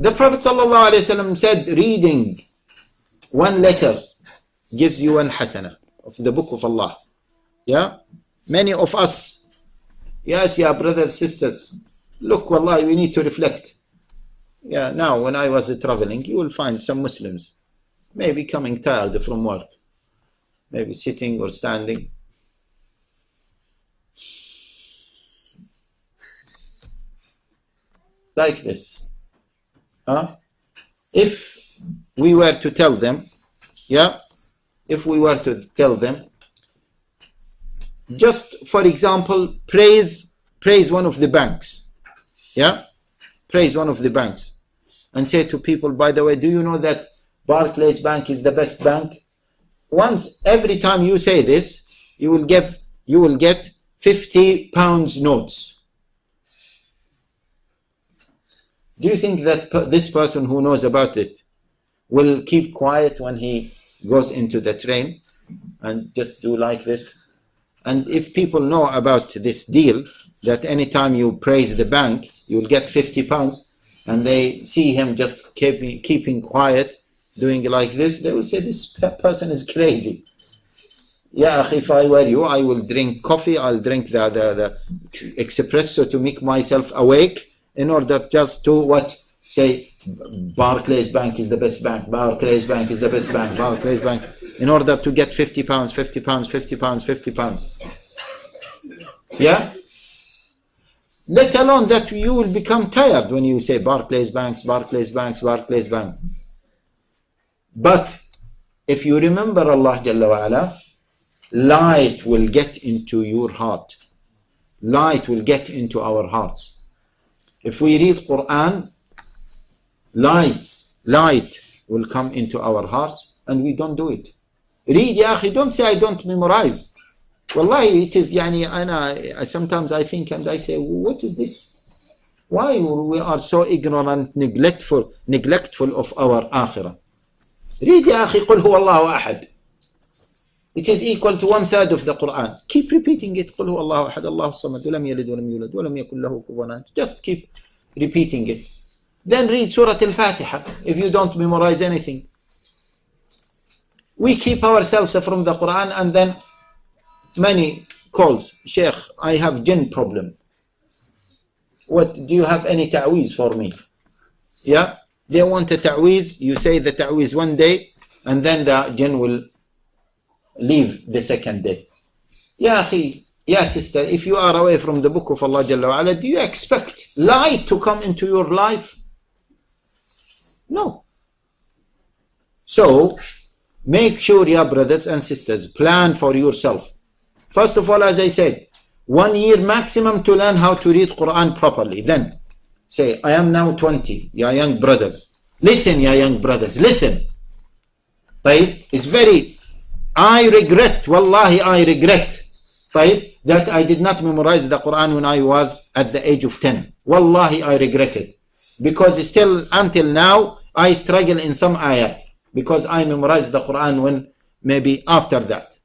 The Prophet ﷺ said reading one letter gives you one hasana of the book of Allah. Yeah? Many of us, yes, yeah, brothers, sisters, look, wallahi, we need to reflect. Yeah, now when I was traveling, you will find some Muslims maybe coming tired from work, maybe sitting or standing. Like this. If we were to tell them, just for example, praise one of the banks, praise one of the banks, and say to people, by the way, do you know that Barclays Bank is the best bank? Once, every time you say this, you will get £50 notes. Do you think that this person who knows about it will keep quiet when he goes into the train and just do like this? And if people know about this deal, that anytime you praise the bank, you will get £50, and they see him just keeping quiet, doing like this, they will say, this person is crazy. Yeah, if I were you, I will drink coffee, I'll drink the espresso to make myself awake, in order just to say Barclays Bank is the best bank, Barclays Bank is the best bank, Barclays Bank, in order to get £50, £50. Yeah? Let alone that you will become tired when you say Barclays Banks, Barclays Banks, Barclays Bank. But if you remember Allah Jalla wa Ala, light will get into your heart. Light will get into our hearts. If we read Quran, light will come into our hearts, and we don't do it. Read, ya akhi, don't say I don't memorize. Wallahi, it is, sometimes I think and I say, what is this? Why we are so ignorant, neglectful of our akhirah? Read, ya akhi, قل هو الله أحد. It is equal to 1/3 of the Quran. Keep repeating it. قل هو الله أحد الله الصمد ولم يلد ولم يولد ولم يكن له كفوا أحد. Just keep repeating it. Then read Surah Al-Fatiha if you don't memorize anything. We keep ourselves from the Quran, and then many calls, Sheikh, I have jinn problem. What, do you have any ta'weez for me? Yeah, they want a ta'weez. You say the ta'weez one day, and then the jinn will leave the second day. Ya akhi, ya sister, if you are away from the book of Allah Jalla wa Ala, do you expect light to come into your life? No. So, make sure, ya brothers and sisters, plan for yourself. First of all, as I said, 1 year maximum to learn how to read Quran properly. Then, say, I am now 20, ya young brothers. Listen, ya young brothers, listen. It's very... I regret, wallahi, I regret that I did not memorize the Quran when I was at the age of 10. Wallahi, I regret it. Because still, until now, I struggle in some ayat. Because I memorized the Quran when maybe after that.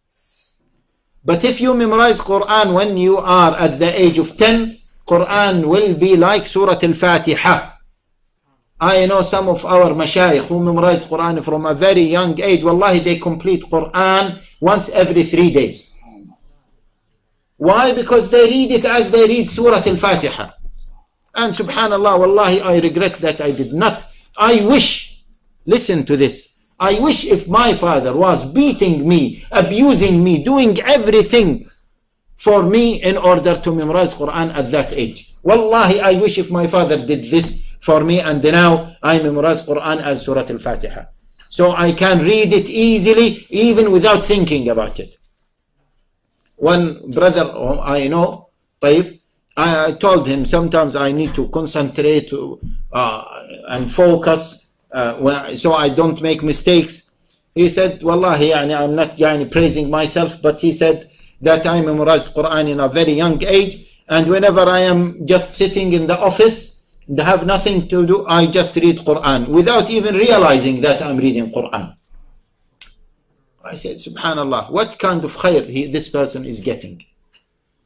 But if you memorize Quran when you are at the age of 10, Quran will be like Surah Al-Fatiha. I know some of our mashayikh who memorized Quran from a very young age. Wallahi, they complete Quran once every 3 days. Why? Because they read it as they read Surah Al-Fatiha. And subhanallah, wallahi, I regret that I did not. I wish, listen to this, I wish if my father was beating me, abusing me, doing everything for me in order to memorize Quran at that age. Wallahi, I wish if my father did this for me, and now I memorize Quran as Surah Al-Fatiha. So I can read it easily, even without thinking about it. One brother I know, I told him sometimes I need to concentrate and focus so I don't make mistakes. He said, Wallahi, I'm not praising myself, but he said that I memorized Quran in a very young age, and whenever I am just sitting in the office, have nothing to do, I just read Quran without even realizing that I'm reading Quran. I said, subhanallah, what kind of khair this person is getting?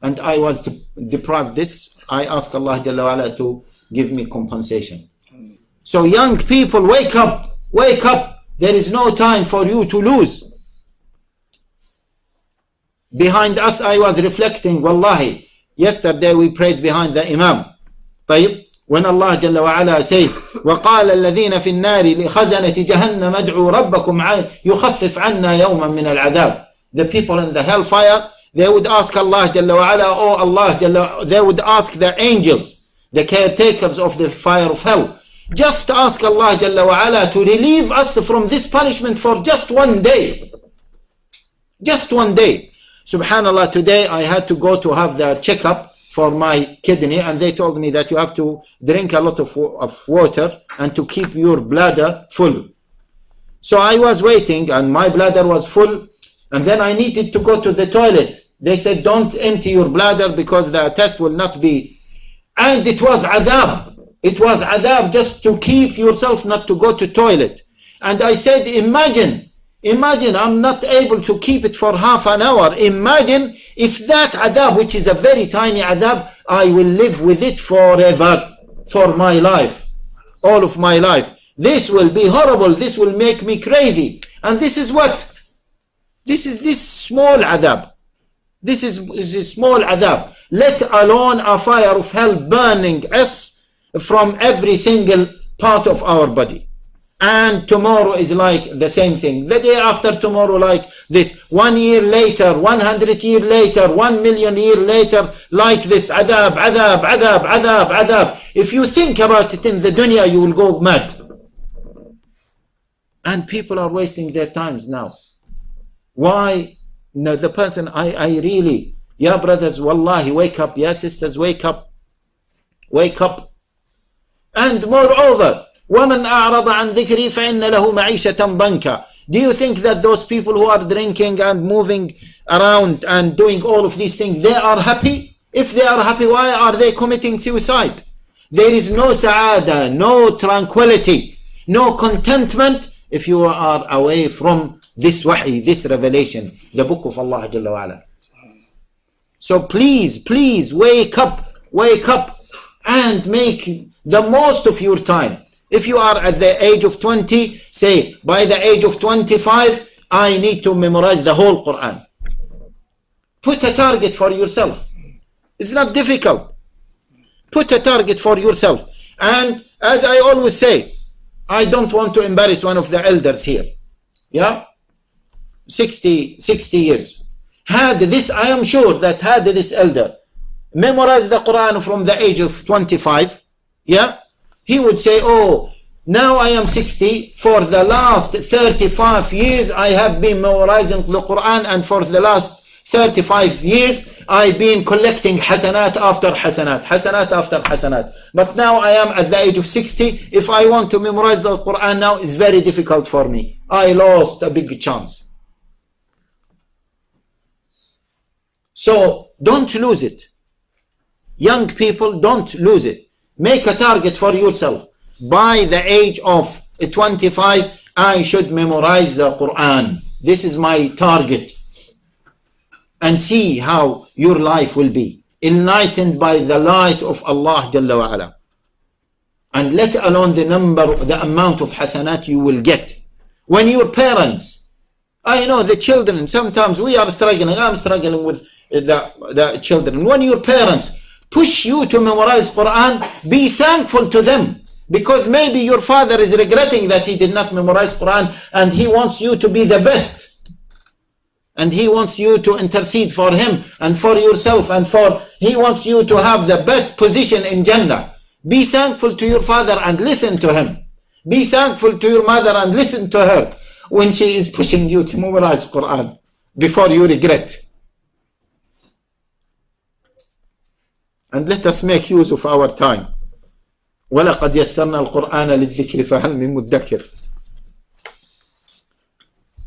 And I was deprived this. I ask Allah Jalla wa Ala to give me compensation. So young people, wake up, wake up. There is no time for you to lose. Behind us, I was reflecting, wallahi, yesterday we prayed behind the Imam. طيب, when Allah Jalla wa Ala says, وَقَالَ الَّذِينَ فِي النَّارِ لِخَزَنَةِ جَهَنَّمَ ادْعُوا رَبَّكُمْ يُخَفِّفْ عَنَّا يَوْمًا مِنَ الْعَذَابِ. The people in the hellfire, they would ask Allah Jalla wa Ala, oh Allah Jalla, they would ask the angels, the caretakers of the fire of hell, just ask Allah Jalla wa Ala to relieve us from this punishment for just one day. Just one day. Subhanallah, today I had to go to have the checkup for my kidney, and they told me that you have to drink a lot of water and to keep your bladder full. So I was waiting and my bladder was full, and then I needed to go to the toilet. They said, don't empty your bladder because the test will not be. And it was adhab. It was adhab just to keep yourself not to go to toilet. And I said, imagine I'm not able to keep it for half an hour. Imagine if that adhab, which is a very tiny adhab, I will live with it forever, for my life, all of my life. This will be horrible. This will make me crazy. And this is what? This is this small adhab. This is a small adhab. Let alone a fire of hell burning us from every single part of our body. And tomorrow is like the same thing. The day after tomorrow like this. 1 year later, 100 years later, 1 million years later, like this. Adhab, adhab, adhab, adhab, adhab. If you think about it in the dunya, you will go mad. And people are wasting their times now. Why? No, the person, I really, ya brothers, wallahi, wake up. Ya sisters, wake up. Wake up. And moreover, وَمَنْ أَعْرَضَ عَنْ ذِكْرِي فَإِنَّ لَهُ مَعِيشَةً ضَنْكًا. Do you think that those people who are drinking and moving around and doing all of these things, they are happy? If they are happy, why are they committing suicide? There is no sa'ada, no tranquility, no contentment if you are away from this wahi, this revelation, the book of Allah Jalla wa Ala. So please, please wake up and make the most of your time. If you are at the age of 20, say, by the age of 25, I need to memorize the whole Quran. Put a target for yourself. It's not difficult. Put a target for yourself. And as I always say, I don't want to embarrass one of the elders here. Yeah? 60 years. Had this, I am sure that had this elder memorized the Quran from the age of 25, yeah? He would say, oh, now I am 60. For the last 35 years, I have been memorizing the Quran. And for the last 35 years, I've been collecting hasanat after hasanat, hasanat after hasanat. But now I am at the age of 60. If I want to memorize the Quran now, it's very difficult for me. I lost a big chance. So don't lose it. Young people, don't lose it. Make a target for yourself. By the age of 25, I should memorize the Quran. This is my target. And see how your life will be. Enlightened by the light of Allah Jalla wa Ala. And let alone the amount of hasanat you will get. When your parents, I know the children, sometimes we are struggling, I'm struggling with the children. When your parents push you to memorize Quran, be thankful to them, because maybe your father is regretting that he did not memorize Quran, and he wants you to be the best, and he wants you to intercede for him and for yourself, and he wants you to have the best position in Jannah. Be thankful to your father and listen to him. Be thankful to your mother and listen to her when she is pushing you to memorize Quran before you regret. And let us make use of our time. وَلَقَدْ يَسَّرْنَا الْقُرْآنَ لِلذِّكْرِ فَهَلْ مِن مُدَّكِرٍ.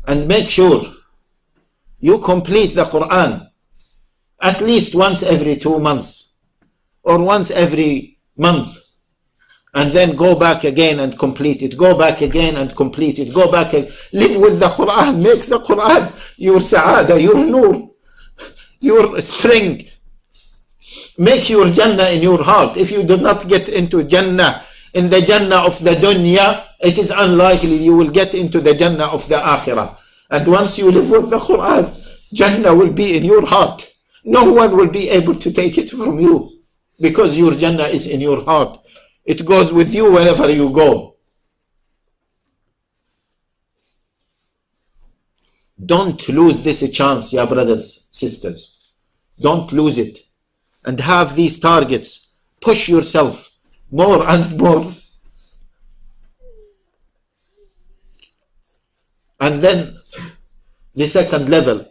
And make sure you complete the Quran at least once every 2 months or once every month, and then go back again and complete it. Go back again and complete it. Go back and live with the Quran. Make the Quran your sa'ada, your nur, your spring. Make your Jannah in your heart. If you do not get into Jannah in the Jannah of the dunya, it is unlikely you will get into the Jannah of the akhirah. And once you live with the Quran, Jannah will be in your heart. No one will be able to take it from you, because your Jannah is in your heart. It goes with you wherever you go. Don't lose this chance, ya brothers, sisters. Don't lose it. And have these targets. Push yourself more and more. And then the second level,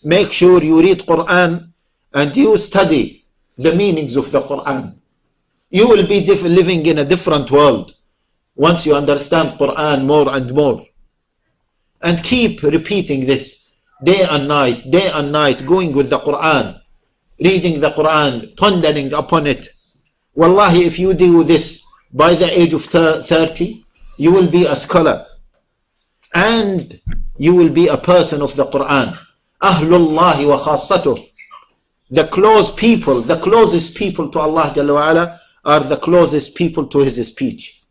make sure you read Quran and you study the meanings of the Quran. You will be living in a different world once you understand Quran more and more. And keep repeating this day and night, going with the Quran, reading the Quran, pondering upon it. Wallahi, if you do this by the age of 30, you will be a scholar. And you will be a person of the Quran. Ahlullahi wa khassatuh. The closest people to Allah Jalla wa Ala are the closest people to His speech.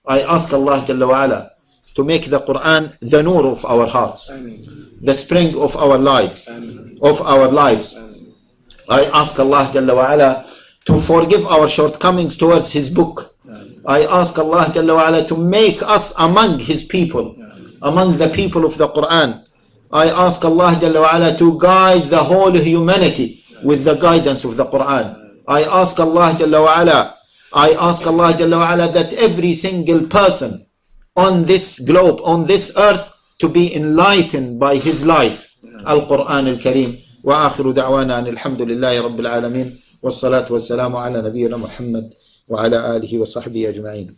I ask Allah Jalla wa Ala to make the Quran the nur of our hearts, the spring of our lives, I ask Allah Jalla wa Ala to forgive our shortcomings towards His book. I ask Allah Jalla wa Ala to make us among His people, among the people of the Quran. I ask Allah Jalla wa Ala to guide the whole humanity with the guidance of the Quran. I ask Allah Jalla wa Ala that every single person on this globe, on this earth, to be enlightened by His light, Al-Quran Al-Kareem. وآخر دعوانا أن الحمد لله رب العالمين والصلاة والسلام على نبينا محمد وعلى آله وصحبه أجمعين.